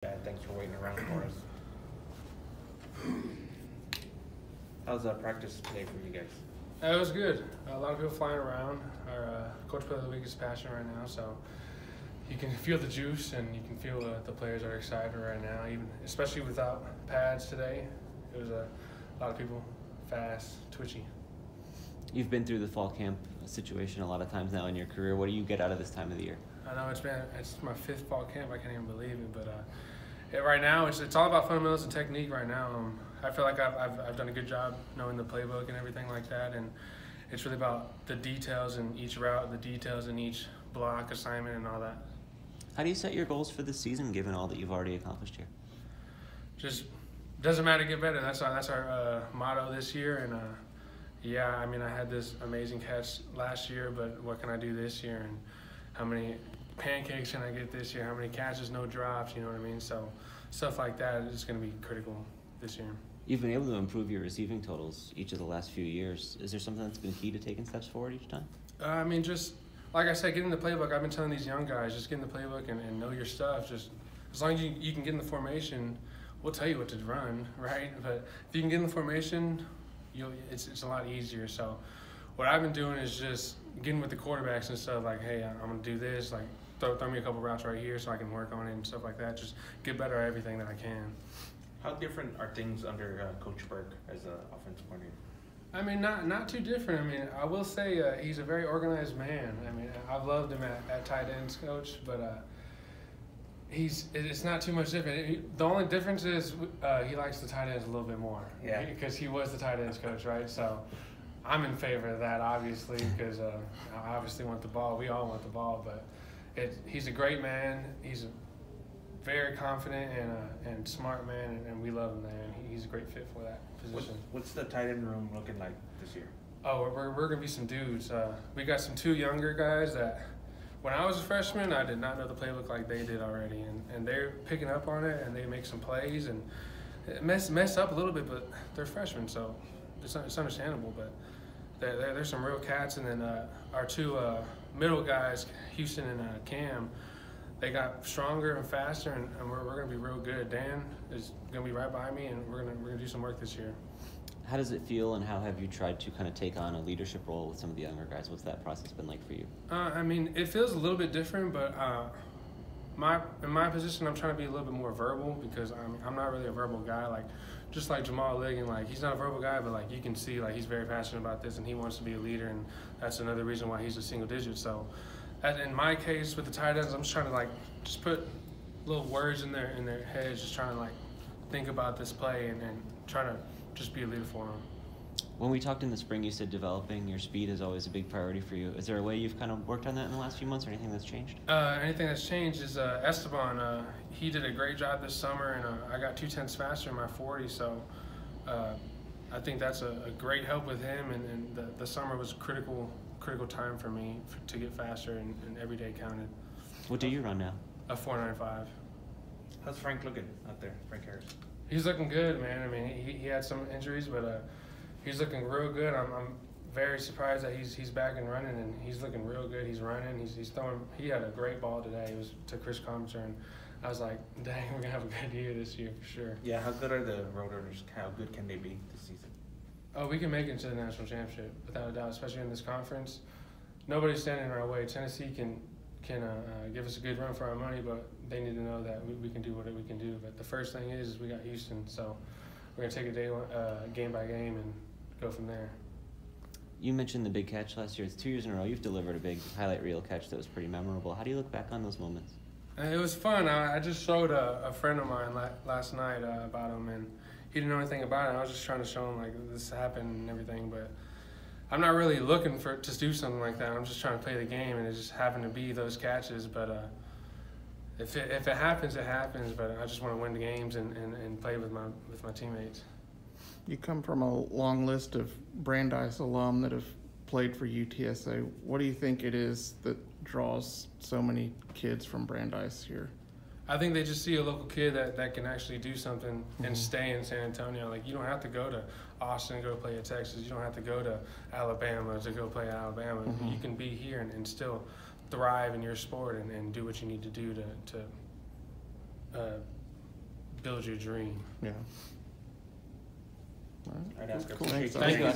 Yeah, thanks for waiting around for us. How's practice today for you guys? It was good. A lot of people flying around. Our coach player of the week is passionate right now, so you can feel the juice and you can feel the players are excited right now, even especially without pads today. It was a lot of people fast, twitchy. You've been through the fall camp situation a lot of times now in your career. What do you get out of this time of the year? I know it's my fifth fall camp. I can't even believe it, but right now it's all about fundamentals and technique. Right now, I feel like I've done a good job knowing the playbook and everything like that, and it's really about the details in each route, the details in each block assignment, and all that. How do you set your goals for this season, given all that you've already accomplished here? Just doesn't matter, get better. That's our motto this year, and yeah, I mean I had this amazing catch last year, but what can I do this year, and how many pancakes can I get this year? How many catches, no drops? You know what I mean? So stuff like that is going to be critical this year. You've been able to improve your receiving totals each of the last few years. Is there something that's been key to taking steps forward each time? I mean, just like I said, getting the playbook. I've been telling these young guys, just get in the playbook and know your stuff. Just as long as you can get in the formation, we'll tell you what to run, right? But if you can get in the formation, it's a lot easier. So what I've been doing is just getting with the quarterbacks and stuff like, hey, I'm going to do this. Like, throw me a couple routes right here so I can work on it and stuff like that. Just get better at everything that I can. How different are things under Coach Burke as an offensive coordinator? I mean, not too different. I mean, I will say he's a very organized man. I mean, I've loved him at tight ends coach, but it's not too much different. The only difference is he likes the tight ends a little bit more. Yeah. Because he was the tight ends coach, right? So I'm in favor of that, obviously, because I obviously want the ball. We all want the ball, but he's a great man. He's a very confident and smart man, and we love him there. And he's a great fit for that position. What's the tight end room looking like this year? Oh, we're gonna be some dudes. We got some two younger guys that, when I was a freshman, I did not know the playbook like they did already, and they're picking up on it, and they make some plays and mess up a little bit, but they're freshmen, so it's understandable. But there's some real cats, and then our two middle guys, Houston and Cam, they got stronger and faster, and we're gonna be real good. Dan is gonna be right by me, and we're gonna do some work this year. How does it feel, and how have you tried to kind of take on a leadership role with some of the younger guys? What's that process been like for you? I mean, it feels a little bit different, but in my position, I'm trying to be a little bit more verbal because I'm not really a verbal guy. Like, just like Jamal Liggin, like he's not a verbal guy, but like you can see like he's very passionate about this and he wants to be a leader, and that's another reason why he's a single digit. So, in my case with the tight ends, I'm just trying to like just put little words in their heads, just trying to like think about this play and try to just be a leader for them. When we talked in the spring, you said developing your speed is always a big priority for you. Is there a way you've kind of worked on that in the last few months, or anything that's changed? Anything that's changed is Esteban. He did a great job this summer, and I got 2/10 faster in my 40, so I think that's a great help with him, and the summer was a critical time for me to get faster, and every day counted. What do you run now? A 4.95. How's Frank looking out there, Frank Harris? He's looking good, man. I mean, he had some injuries, but he's looking real good. I'm very surprised that he's back and running, and he's looking real good. He's running. He's throwing. He had a great ball today. It was to Chris Comter, and I was like, dang, we're gonna have a good year this year for sure. Yeah, how good are the Roadrunners? How good can they be this season? Oh, we can make it to the national championship without a doubt, especially in this conference. Nobody's standing in our way. Tennessee can give us a good run for our money, but they need to know that we can do what we can do. But the first thing is we got Houston, so we're gonna take it game by game and go from there. You mentioned the big catch last year. It's 2 years in a row you've delivered a big highlight reel catch that was pretty memorable. How do you look back on those moments? It was fun. I just showed a friend of mine last night about him, and he didn't know anything about it. I was just trying to show him like this happened and everything, but I'm not really looking to do something like that. I'm just trying to play the game, and it just happened to be those catches. But if it happens, it happens. But I just want to win the games and play with my teammates. You come from a long list of Brandeis alum that have played for UTSA. What do you think it is that draws so many kids from Brandeis here? I think they just see a local kid that can actually do something and stay in San Antonio. Like, you don't have to go to Austin to go play at Texas. You don't have to go to Alabama to go play at Alabama. You can be here and still thrive in your sport and do what you need to do to build your dream. Yeah. All right. I'd ask her. Cool. Appreciate Thanks. you. Thank you.